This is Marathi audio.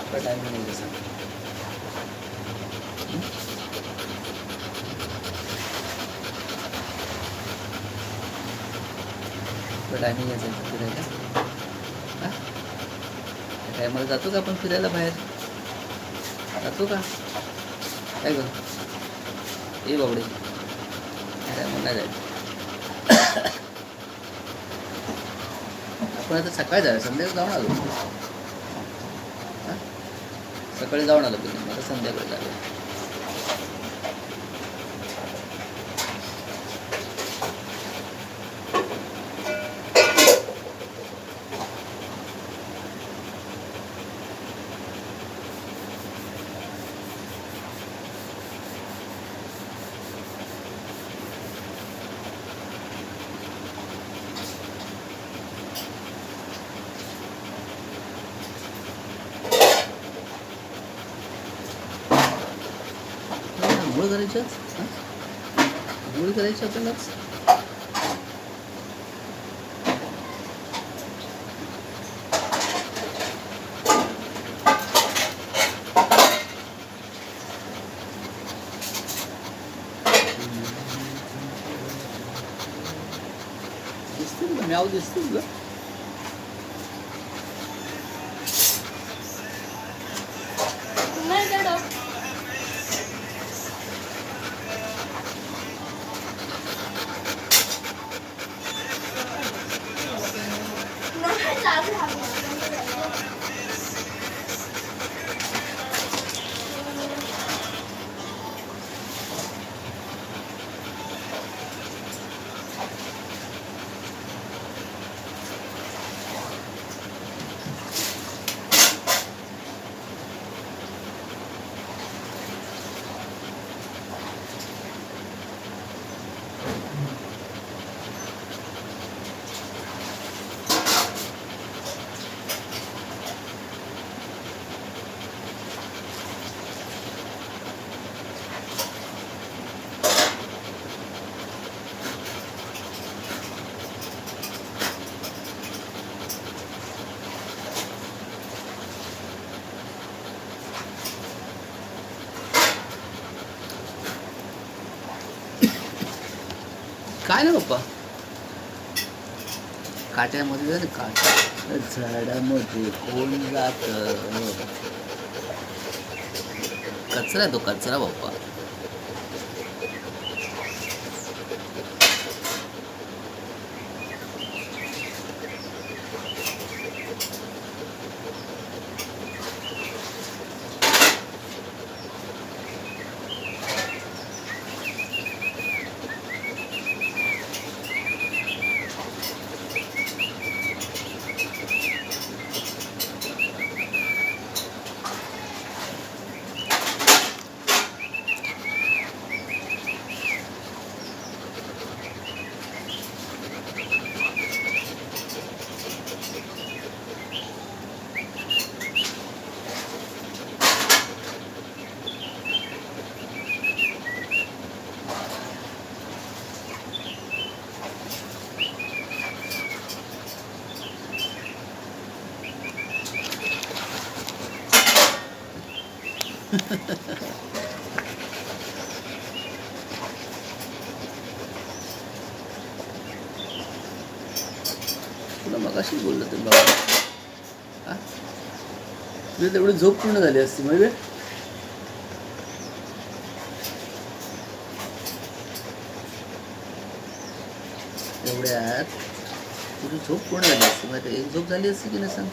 आपका टाइमिंग आहे जसं आपलं टायमिंग यायचं फिरायला. हां टायमाला जातो का आपण फिरायला बाहेर? जातो का काय ग? ए बाबडे टायमाला नाही जायचं. आपण आता सकाळी जाऊया, संध्याकाळी जाऊन आलो. हां सकाळी जाऊन आलो तुम्ही, आता संध्याकाळी जाऊया. आंघोळ करायच्याच आंघोळ करायची आपल्यालाच. दिसते तुला म्याव दिसते तुला? काय ना पप्पा काट्यामध्ये जा ना, काट्या झाडामध्ये कोण जात? कचरा आहे तो, कचरा पप्पा. तुला मगाशी बोललो ते बाबा. हां तुझी तेवढी झोप पूर्ण झाली असती म्हणजे एवढ्यात तुझी झोप पूर्ण झाली असती. माहिती एक झोप झाली असती की नाही सांग?